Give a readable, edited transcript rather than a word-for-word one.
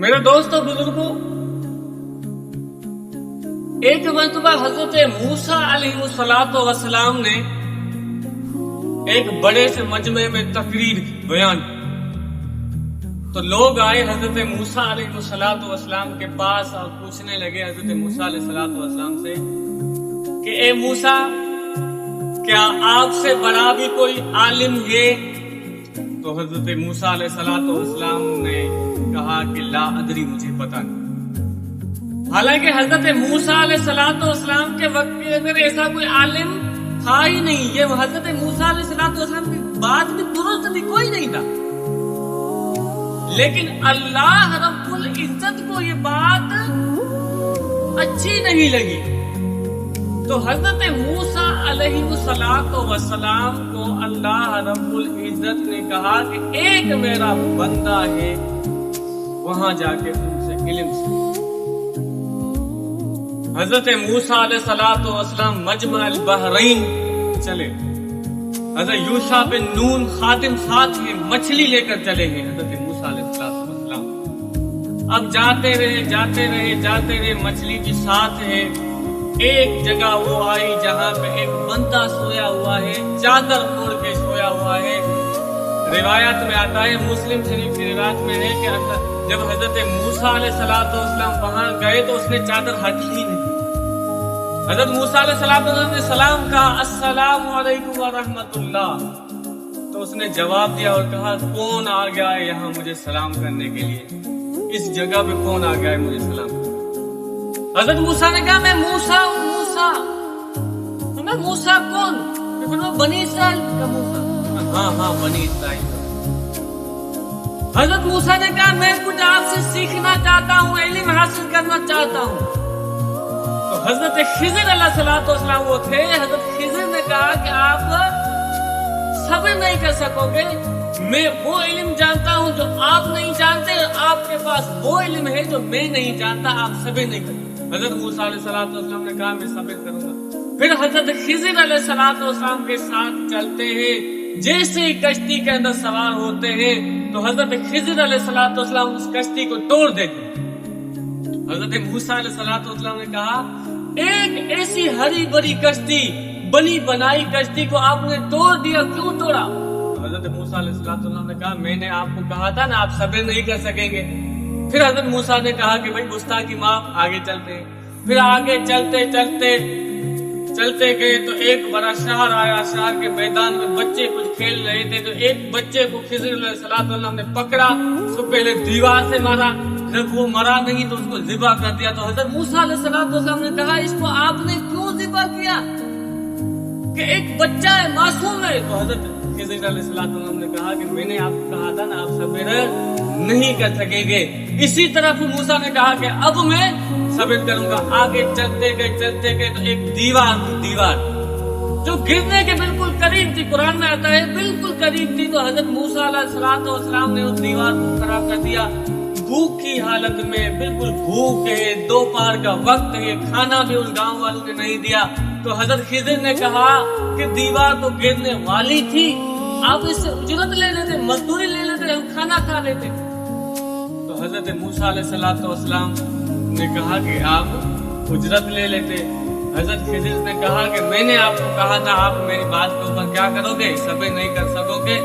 میرے دوستوں بزرگوں، ایک مرتبہ حضرت موسیٰ علیہ السلام نے ایک بڑے سے مجمع میں تقریر بیان کی، تو لوگ آئے حضرت موسیٰ علیہ السلام کے پاس اور پوچھنے لگے حضرت موسیٰ علیہ السلام سے کہ اے موسیٰ، کیا آپ سے بڑا بھی کوئی عالم ہے؟ تو حضرت موسیٰ علیہ السلام نے کہا کہ لا ادری، مجھے پتا نہیں۔ حالانکہ حضرت موسیٰ علیہ السلام کے وقت کے اندر ایسا کوئی عالم تھا ہی نہیں، یہ حضرت موسیٰ علیہ السلام کی بات بھی درست بھی کوئی نہیں تھا، لیکن اللہ رب العزت کو یہ بات اچھی نہیں لگی، تو حضرت موسیٰ علیہ السلام کو اللہ رب العزت نے کہا کہ ایک میرا بندہ ہے، وہاں جا کے تم سے علم سے۔ حضرت موسیٰ علیہ السلام مجمع البحرین چلے، حضرت یوشع بن نون خادم ساتھ ہیں، مچھلی لے کر چلے ہیں حضرت موسیٰ علیہ السلام۔ اب جاتے رہے، مچھلی بھی ساتھ ہے۔ ایک جگہ وہ آئی جہاں پہ ایک بندہ سویا ہوا ہے، چادر اوڑھ کے سویا ہوا ہے۔ روایت میں آتا ہے، مسلم شریف کی روایت میں ہے کہ جب حضرت موسیٰ علیہ السلام وہاں گئے تو اس نے چادر ہٹی ہی نہیں۔ حضرت موسیٰ علیہ السلام نے سلام کہا، السلام علیکم ورحمۃ اللہ، تو اس نے جواب دیا اور کہا کون آ گیا ہے یہاں مجھے سلام کرنے کے لیے؟ اس جگہ پہ کون آ گیا ہے مجھے سلام کرنے؟ حضرت موسیٰ نے کہا میں موسیٰ ہوں۔ موسیٰ کون؟ بنی اسرائیل کا موسیٰ؟ ہاں بنی اسرائیل۔ حضرت موسیٰ نے کہا میں کچھ آپ سے سیکھنا چاہتا ہوں، علم حاصل کرنا چاہتا ہوں۔ تو حضرت خضر علیہ السلام وہ تھے، حضرت خضر نے کہا کہ آپ صبر نہیں کر سکو گے، میں وہ علم جانتا ہوں جو آپ نہیں جانتے، آپ کے پاس وہ علم ہے جو میں نہیں جانتا، آپ صبر نہیں کرتے۔ حضرت موسیٰ علیہ السلام نے کہا میں صبر کروں گا۔ پھر حضرت خضر علیہ السلام کے ساتھ چلتے ہیں، جیسے ہی کشتی کے اندر سوار ہوتے ہیں تو حضرت خضر علیہ السلام اس کشتی کو توڑ دیتے ہیں۔ حضرت موسیٰ علیہ السلام نے کہا ایک ایسی ہری بھری کشتی، بنی بنائی کشتی کو آپ نے توڑ دیا، کیوں توڑا؟ تو حضرت موسیٰ علیہ السلام نے کہا میں نے آپ کو کہا تھا نا آپ صبر نہیں کر سکیں گے۔ پھر حضرت موسیٰ نے کہا کہ بھائی گستاخی معاف، آگے چلتے ہیں۔ پھر آگے چلتے گئے تو ایک بڑا شہر آیا، شہر کے میدان میں بچے کچھ کھیل رہے تھے، تو ایک بچے کو خضر علیہ السلام نے پکڑا، اس کو پہلے دیوار سے مارا، جب وہ مرا نہیں تو اس کو ذبح کر دیا۔ تو حضرت موسیٰ علیہ السلام نے کہا اس کو آپ نے کیوں ذبح کیا؟ کہ ایک بچہ ہے، معصوم ہے۔ تو حضرت خضر علیہ السلام نے کہا کہ میں نے آپ کو کہا تھا نا آپ صبر نہیں کر سکیں گے۔ اسی طرح پھر موسیٰ نے کہا کہ اب میں صبر کروں گا۔ آگے چلتے گئے تو ایک دیوار جو گرنے کے بالکل قریب تھی، قرآن میں آتا ہے بالکل قریب تھی، تو حضرت موسیٰ علیہ السلام نے اس دیوار کو خراب کر دیا۔ بھوک کی حالت میں، بالکل بھوک ہے، دوپہر کا وقت ہے، کھانا بھی ان گاؤں والوں نے نہیں دیا۔ تو حضرت خضر نے کہا کہ دیوار تو گرنے والی تھی، آپ اس سے اجرت لے لیتے، مزدوری لے لیتے، ہم کھانا کھا لیتے۔ تو حضرت موسیٰ علیہ السلام نے کہا کہ آپ اجرت لے لیتے۔ حضرت خضر نے کہا کہ میں نے آپ کو کہا تھا، آپ میری بات کے اوپر کیا کرو گے؟ صبر نہیں کر سکو گے۔